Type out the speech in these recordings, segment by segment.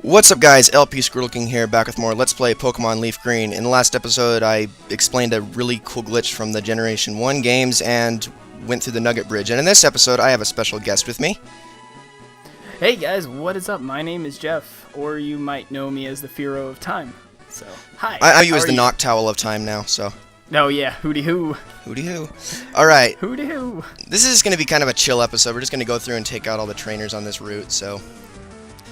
What's up guys, LP Squirtle King here, back with more Let's Play Pokemon LeafGreen. In the last episode I explained a really cool glitch from the Generation 1 games and went through the Nugget Bridge. And in this episode I have a special guest with me. Hey guys, what is up? My name is Geoff, or you might know me as TheFearowofTime. So, hi. I use the Knock Towel of Time now, so... Oh yeah, hootie hoo. Hootie hoo. Alright. Hootie hoo. This is going to be kind of a chill episode. We're just going to go through and take out all the trainers on this route, so...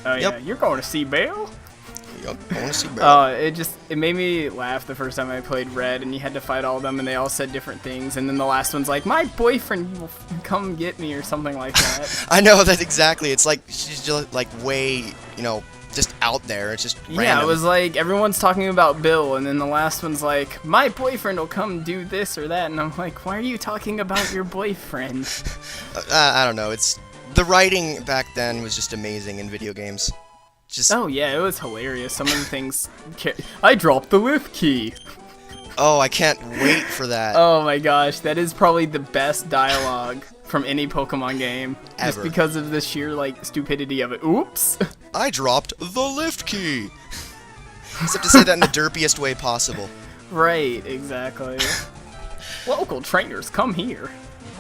Oh yeah, you're going to see Bale? Yep, I want to see Bale. It made me laugh the first time I played Red, and you had to fight all of them, and they all said different things, and then the last one's like, my boyfriend will come get me, or something like that. I know, that exactly. It's like, she's just like way, just out there. It's just random. Yeah, it was like, everyone's talking about Bill, and then the last one's like, my boyfriend will come do this or that, and I'm like, why are you talking about your boyfriend? I don't know, the writing back then was just amazing in video games. Oh yeah, it was hilarious. Some of the things... I dropped the lift key! Oh, I can't wait for that. Oh my gosh, that is probably the best dialogue from any Pokemon game. Ever. Just because of the sheer, stupidity of it. Oops! I dropped the lift key! Except to say that in the derpiest way possible. Right, exactly. Local trainers, come here.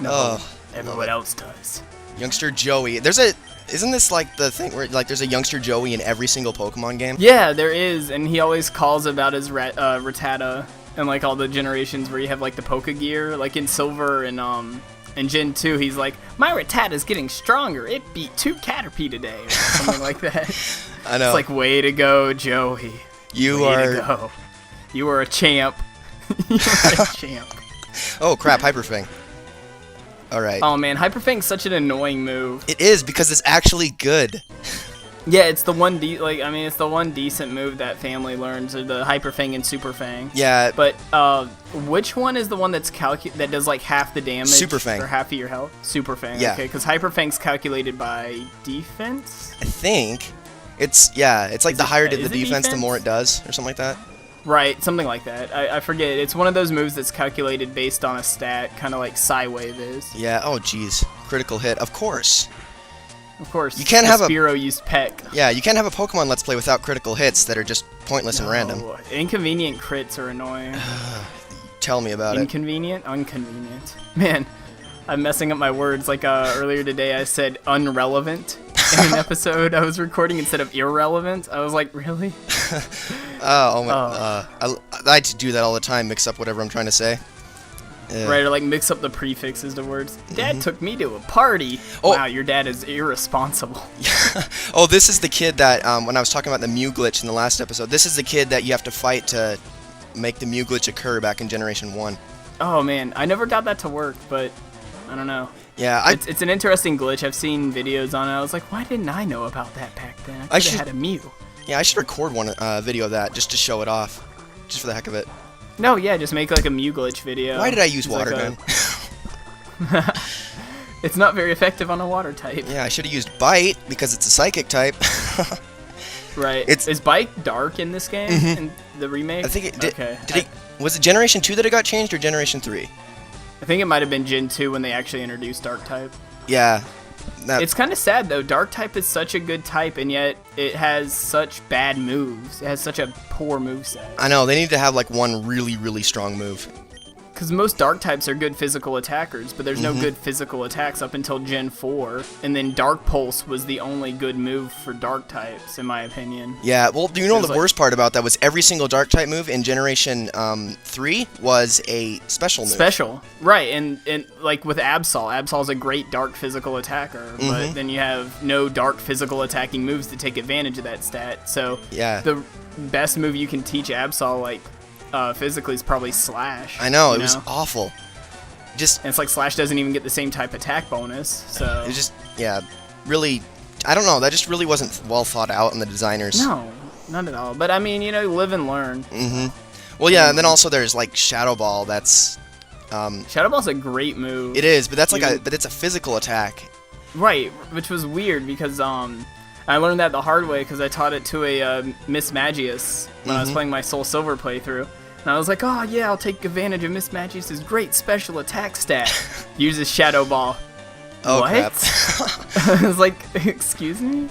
No, everyone else does. Youngster Joey. Isn't this like the thing where there's a Youngster Joey in every single Pokemon game? Yeah, there is, and he always calls about his Rattata and all the generations where you have the Poke Gear, like in Silver and Gen 2. He's like, my Rattata's getting stronger. It beat 2 Caterpie today, or something like that. I know. It's like, way to go, Joey. You are a champ. You are a champ. Oh crap, Hyper Fang. Alright. Oh man, Hyper Fang's such an annoying move. It is, because it's actually good. Yeah, it's the one it's the one decent move that family learns, or the Hyper Fang and Super Fang. Yeah. But which one is the one that does half the damage? Super Fang. Or half of your health? Super Fang. Yeah. Okay, because Hyper Fang's calculated by defense? I think. It's like the higher the defense, the more it does, or something like that. Right, something like that. I forget. It's one of those moves that's calculated based on a stat, kind of like Psywave is. Yeah, oh jeez. Critical hit, of course. Of course. You can't have Spearow used Peck. Yeah, you can't have a Pokemon Let's Play without critical hits that are just pointless and random. Inconvenient crits are annoying. Tell me about Inconvenient? Inconvenient. Man, I'm messing up my words. Earlier today I said unrelevant in an episode I was recording instead of irrelevant. I was like, really? I do that all the time, mix up whatever I'm trying to say. Right, or mix up the prefixes to words. Dad took me to a party. Oh. Wow, your dad is irresponsible. Oh, this is the kid that, when I was talking about the Mew glitch in the last episode, this is the kid that you have to fight to make the Mew glitch occur back in Generation 1. Oh man, I never got that to work, but I don't know. Yeah, it's an interesting glitch. I've seen videos on it. I was like, why didn't I know about that back then? I should have had a Mew. Yeah, I should record one video of that just to show it off, just for the heck of it. No, yeah, just make a Mew glitch video. Why did I use Water Gun? It's not very effective on a water type. Yeah, I should have used Bite because it's a psychic type. Right. Is Bite dark in this game? In the remake? I think it did. Okay. Was it Generation 2 that it got changed or Generation 3? I think it might have been Gen 2 when they actually introduced dark type. Yeah. It's kind of sad though. Dark type is such a good type, and yet it has such bad moves. It has such a poor moveset. I know, they need to have one really, really strong move. Because most dark types are good physical attackers, but there's no good physical attacks up until Gen 4. And then Dark Pulse was the only good move for dark types, in my opinion. Yeah, well, do you know the worst part about that was every single dark type move in Generation 3 was a special move. Special, right, and with Absol's a great dark physical attacker, but then you have no dark physical attacking moves to take advantage of that stat. So yeah, the best move you can teach Absol, physically is probably Slash. I know, it was awful. And it's like Slash doesn't even get the same type attack bonus, so... It just, really... I don't know, that just really wasn't well thought out in the designers. No, not at all. But, I mean, live and learn. Well, yeah, and then also there's, Shadow Ball, that's... Shadow Ball's a great move. It is, but that's but it's a physical attack. Right, which was weird, because, I learned that the hard way because I taught it to a Miss Magius when I was playing my Soul Silver playthrough. And I was like, oh yeah, I'll take advantage of Miss Magius' great special attack stat. Uses Shadow Ball. Oh, what? crap. I was like, excuse me?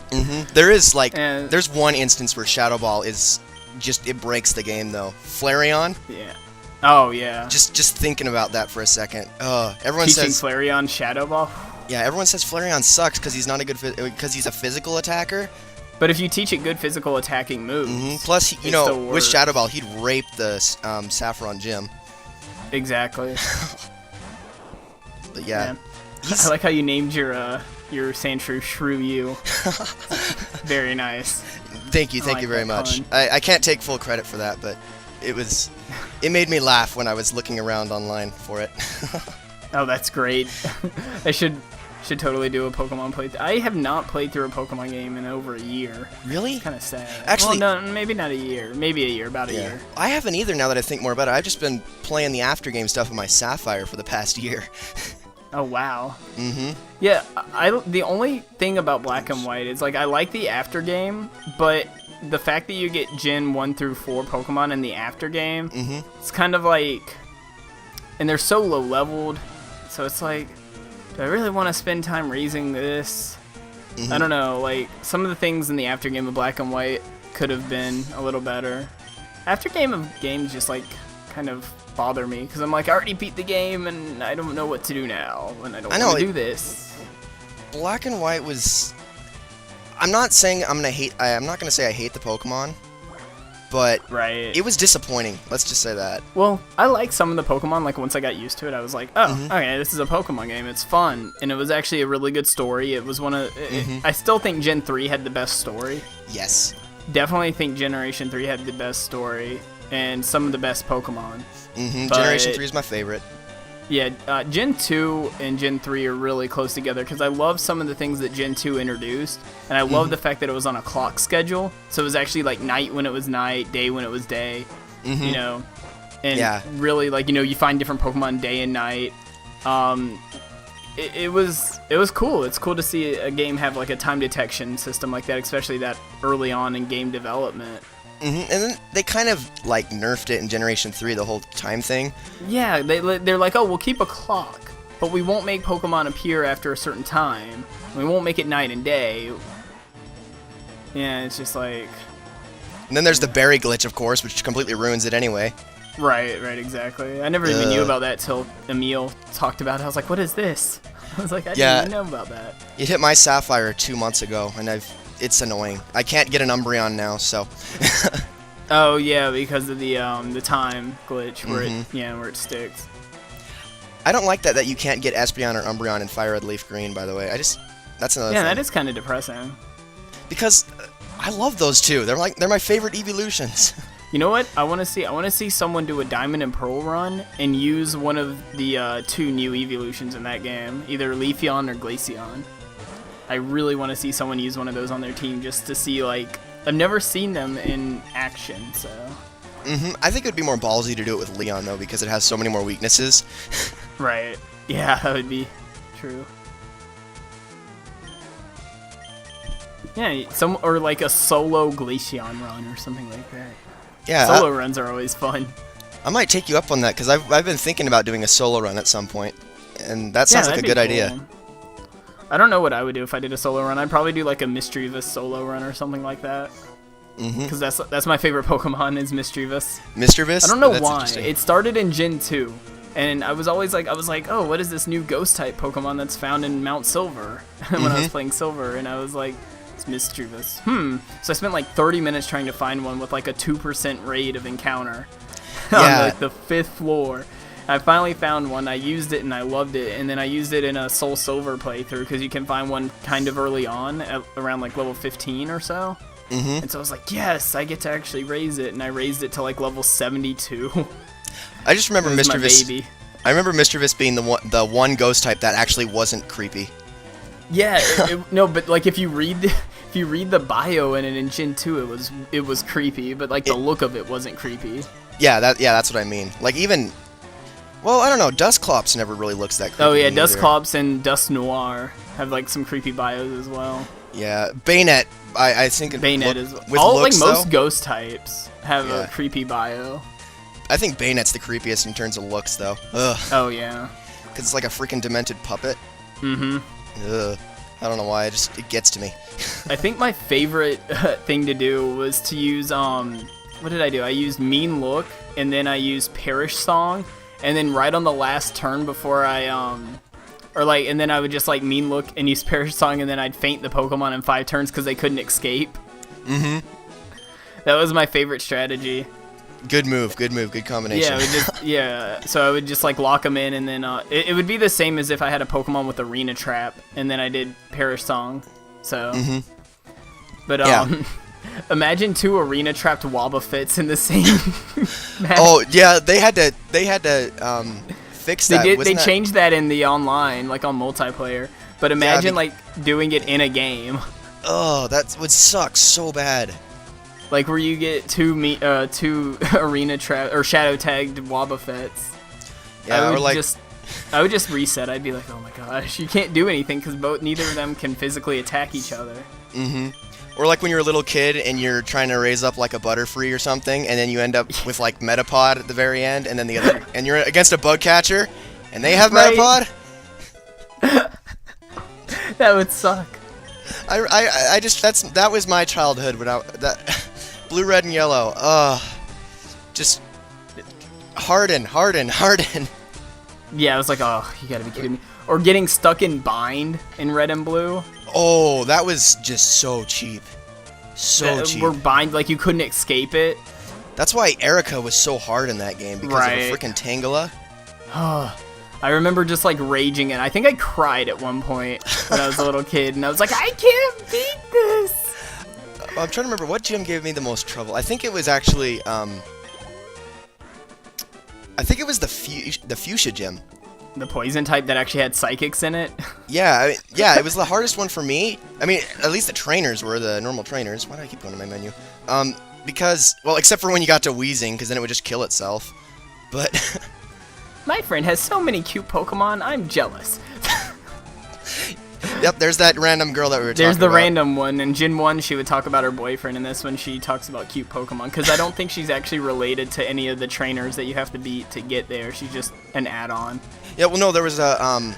There is, like, there's one instance where Shadow Ball is just, it breaks the game, though. Flareon? Yeah. Oh, yeah. Just thinking about that for a second. Everyone Teaching says... Flareon Shadow Ball? Yeah, everyone says Flareon sucks because he's not a good... because he's a physical attacker. But if you teach it good physical attacking moves... Plus, you know, with Shadow Ball, he'd rape the Saffron Gym. Exactly. But yeah. I like how you named your Sandshrew Shrew You. Very nice. Thank you very much. I can't take full credit for that, but it made me laugh when I was looking around online for it. Oh, that's great. I should totally do a Pokemon playthrough. I have not played through a Pokemon game in over a year. Really? Kind of sad. Actually, well, no, maybe not a year. Maybe a year, about a year. I haven't either now that I think more about it. I've just been playing the after game stuff with my Sapphire for the past year. Oh, wow. Yeah, the only thing about Black and White is, like, I like the after game, but the fact that you get Gen 1 through 4 Pokemon in the after game, it's kind of like... And they're so low leveled, so it's like, do I really want to spend time raising this? I don't know, like, some of the things in the after game of Black and White could have been a little better. After game of games just, like, kind of bother me, because I'm like, I already beat the game, and I don't know what to do now, and I don't want to do this. Black and White was... I'm not saying I'm not going to say I hate the Pokemon, but it was disappointing. Let's just say that. Well, I like some of the Pokemon. Like, once I got used to it, I was like, oh, okay, this is a Pokemon game. It's fun. And it was actually a really good story. It was one of... I still think Gen 3 had the best story. Yes. Definitely think Generation 3 had the best story and some of the best Pokemon. Generation 3 is my favorite. Yeah, Gen 2 and Gen 3 are really close together because I love some of the things that Gen 2 introduced, and I love the fact that it was on a clock schedule, so it was actually like night when it was night, day when it was day, you know, and really, like, you know, you find different Pokemon day and night. It was cool. It's cool to see a game have like a time detection system like that, especially that early on in game development. And then they kind of, like, nerfed it in Generation 3, the whole time thing. Yeah, they're like, oh, we'll keep a clock, but we won't make Pokemon appear after a certain time. We won't make it night and day. Yeah, it's just like... And then there's the berry glitch, of course, which completely ruins it anyway. Right, exactly. I never even knew about that till Emil talked about it. I was like, what is this? I was like, I didn't even know about that. It hit my Sapphire 2 months ago, and it's annoying. I can't get an Umbreon now, so... Oh yeah, because of the time glitch where where it sticks. I don't like that you can't get Espeon or Umbreon in Fire Red Leaf Green, by the way. That's another thing. Yeah, that is kind of depressing. Because I love those two. They're my favorite evolutions. You know what? I want to see someone do a Diamond and Pearl run and use one of the 2 new evolutions in that game, either Leafeon or Glaceon. I really want to see someone use one of those on their team just to see, like, I've never seen them in action, so. I think it would be more ballsy to do it with Leon, though, because it has so many more weaknesses. Right. Yeah, that would be true. Yeah, or like a solo Glaceon run or something like that. Yeah. Solo runs are always fun. I might take you up on that, because I've been thinking about doing a solo run at some point, and that sounds like a good idea. I don't know what I would do if I did a solo run. I'd probably do like a Mischievous solo run or something like that. Because that's my favorite Pokemon is Mischievous. Mischievous? I don't know why. It started in Gen 2. And I was like, oh, what is this new ghost type Pokemon that's found in Mount Silver? When I was playing Silver, and I was like, it's Mischievous. So I spent like 30 minutes trying to find one with like a 2% rate of encounter on like the 5th floor. I finally found one, I used it, and I loved it, and then I used it in a Soul Silver playthrough, because you can find one kind of early on, around like level 15 or so. And so I was like, yes, I get to actually raise it, and I raised it to like level 72. I just remember Mischievous. My baby. I remember Mischievous being the one ghost type that actually wasn't creepy. Yeah, no, but like if you read the bio in it in Gen 2, it was creepy, but like the look of it wasn't creepy. Yeah, that's what I mean. Like even... Well, I don't know. Dusclops never really looks that creepy. Oh yeah, Dusclops and Dust Noir have like some creepy bios as well. Yeah, Bayonet. I think Bayonet is with looks, like most though, ghost types have a creepy bio. I think Bayonet's the creepiest in terms of looks, though. Ugh. Oh yeah. Because it's like a freaking demented puppet. Ugh. I don't know why. It gets to me. I think my favorite thing to do was to use what did I do? I used Mean Look, and then I used Perish Song, and then right on the last turn before I and then I would just like Mean Look and use Perish Song, and then I'd faint the Pokemon in 5 turns because they couldn't escape. Mm-hmm. That was my favorite strategy. Good move, good combination. Yeah, so I would just like lock them in, and then it would be the same as if I had a Pokemon with Arena Trap, and then I did Perish Song. So, but imagine 2 Arena Trapped Wobbuffets in the same match. Oh yeah, they had to fix that. They changed that in the online, like on multiplayer. But imagine like doing it in a game. Oh, that would suck so bad. Like where you get 2 Arena Trap or Shadow Tagged Wobbuffets. Yeah, I would just reset. I'd be like, oh my gosh, you can't do anything because neither of them can physically attack each other. Mm-hmm. Or like when you're a little kid and you're trying to raise up like a Butterfree or something, and then you end up with like Metapod at the very end, and then and you're against a bug catcher, and they have Metapod. That would suck. That was my childhood without that. Blue, red, and yellow. Just harden. Yeah, I was like, oh, you gotta be kidding me. Or getting stuck in Bind in Red and Blue. Oh, that was just so cheap. Cheap. Where Bind, like, you couldn't escape it. That's why Erica was so hard in that game, because of a freaking Tangela. I remember just, like, raging, and I think I cried at one point when I was a little kid, and I was like, I can't beat this! I'm trying to remember what gym gave me the most trouble. I think it was actually, the Fuchsia gym. The poison type that actually had psychics in it? Yeah, it was the hardest one for me. I mean, at least the trainers were the normal trainers. Why do I keep going to my menu? Because, well, except for when you got to Weezing, because then it would just kill itself. But... My friend has so many cute Pokemon, I'm jealous. Yep, there's that random girl that we were talking about. There's the random one. In Gen 1, she would talk about her boyfriend. In this one, she talks about cute Pokemon. Because I don't think she's actually related to any of the trainers that you have to beat to get there. She's just an add-on. Yeah, well, no, there was a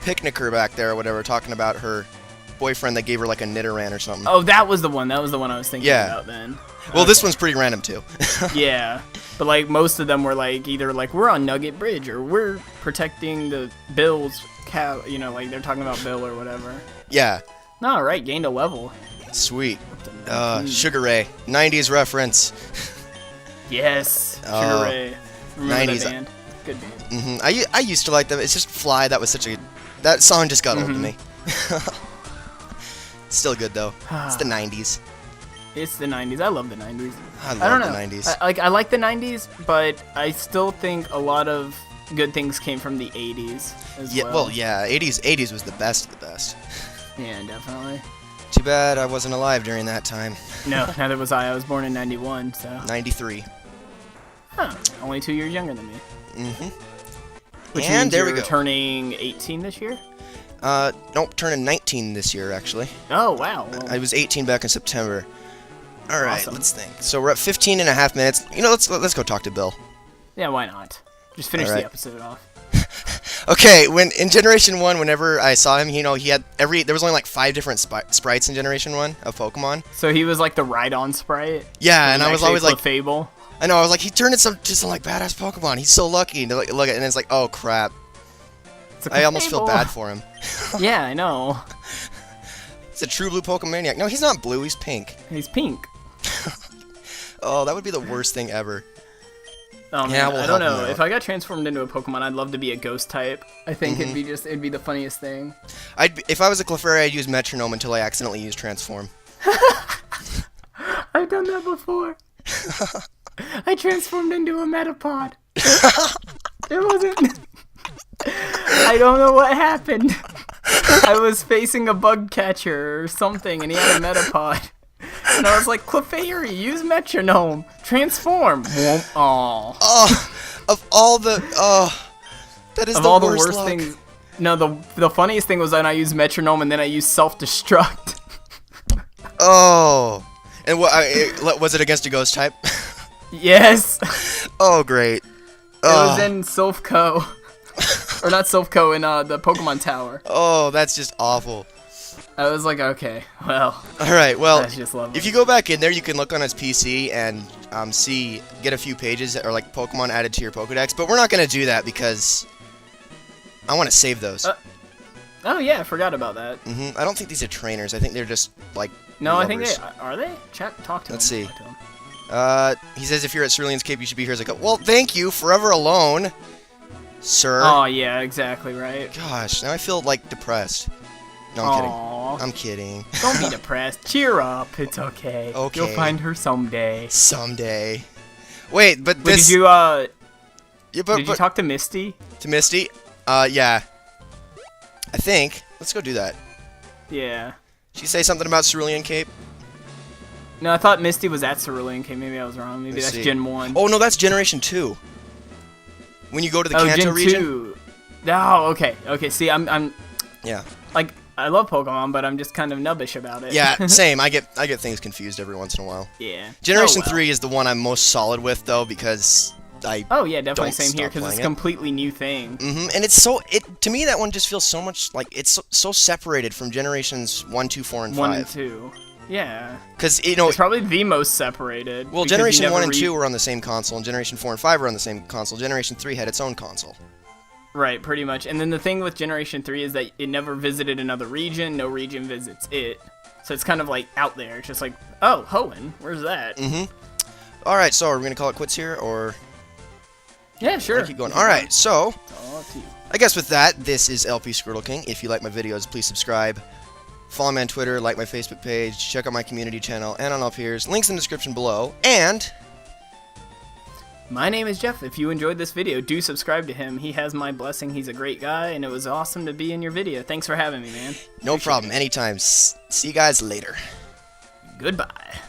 picnicker back there or whatever talking about her boyfriend that gave her like a Nidoran or something. Oh, that was the one. That was the one I was thinking about then. Well, this one's pretty random too. Yeah, but like most of them were like either like we're on Nugget Bridge or we're protecting the Bill's cow. You know, like they're talking about Bill or whatever. Yeah. All right, gained a level. Sweet. Sugar Ray, 90s reference. Yes, Sugar Ray. Remember 90s. That band? Good band. Mm-hmm. I used to like them. It's just Fly. That song just got old to me. Still good though. It's the 90s. It's the 90s. I love the 90s. I love the 90s. I like the 90s, but I still think a lot of good things came from the 80s as well. Well, yeah, 80s was the best of the best. Yeah, definitely. Too bad I wasn't alive during that time. No, neither was I. I was born in 91, so... 93. Huh. Only 2 years younger than me. Mm-hmm. Which means there we go. Turning 18 this year? Nope, turning 19 this year, actually. Oh, wow. Well, I was 18 back in September. All right, awesome. Let's think. So we're at 15 and a half minutes. You know, let's go talk to Bill. Yeah, why not? Just finish the episode off. Okay, in Generation 1, whenever I saw him, you know, he had there was only like 5 different sprites in Generation 1 of Pokemon. So he was like the Rhydon sprite? Yeah, and I was always like... Fable? I know, I was like, he turned into some like badass Pokemon. He's so lucky. And look at it, and it's like, oh crap. I almost feel bad for him. Yeah, I know. He's a true blue Pokemaniac. No, he's not blue, he's pink. He's pink. Oh, that would be the worst thing ever. Oh, man, I don't know. If I got transformed into a Pokemon, I'd love to be a ghost type. I think it'd be the funniest thing. If I was a Clefairy, I'd use Metronome until I accidentally used Transform. I've done that before. I transformed into a Metapod. It wasn't... I don't know what happened. I was facing a bug catcher or something, and he had a Metapod. And I was like, Clefairy, use Metronome. Transform. Oh. Of all the... that is the worst luck. Things... No, the funniest thing was when I used Metronome, and then I used Self-Destruct. Oh. And was it against a ghost type? Yes. Oh, great. It was in Silph Co. Or not Silph Co in the Pokemon Tower. Oh, that's just awful. I was like, okay, well. All right, well, That's just lovely. if you go back in there, you can look on his PC and get a few pages that are like Pokemon added to your Pokedex. But we're not gonna do that because I want to save those. Oh yeah, I forgot about that. I don't think these are trainers. I think they're just like. No, lovers. I think they are. They? Talk to Let's him. see. Talk to him. He says if you're at Cerulean Cape, you should be here. It's like, well, thank you, forever alone, sir. Oh yeah, exactly right. Gosh, now I feel like depressed. No, I'm kidding. Don't be depressed. Cheer up. It's okay. Okay. You'll find her someday. Someday. Wait, but Wait, this. did you Yeah, did you talk to Misty? to Misty? Yeah. I think. Let's go do that. Yeah. She say something about Cerulean Cape? No, I thought Misty was at Cerulean Cape. Maybe I was wrong. Maybe Let's that's see. Gen 1. Oh no, that's Generation 2. When you go to the Kanto Gen region. 2. Oh, okay. Okay, see, I'm Yeah. like, I love Pokemon, but I'm just kind of nubbish about it. Yeah, same. I get things confused every once in a while. Yeah. Generation Oh, well. 3 is the one I'm most solid with though because I Oh yeah, definitely don't same here stop because it's a playing it. completely new thing. and it's so to me that one just feels so much like it's so separated from generations 1, 2, 4, and 5. 1 and 2. Yeah. Because you know, It's probably the most separated. well, because you Generation never 1 and 2 were on the same console, and Generation 4 and 5 were on the same console. Generation 3 had its own console. Right, pretty much. And then the thing with Generation 3 is that it never visited another region. No region visits it. So it's kind of like out there. It's just like, oh, Hoenn, where's that? All right, so are we gonna call it quits here, or Yeah, sure. keep going? All right, so It's all up to you. I guess with that, this is LP Squirtle King. If you like my videos, please subscribe. Follow me on Twitter, like my Facebook page, check out my community channel, and on all peers. Links in the description below. And My name is Geoff. If you enjoyed this video, do subscribe to him. He has my blessing. He's a great guy, and it was awesome to be in your video. Thanks for having me, man. no problem, anytime. See you guys later. Goodbye.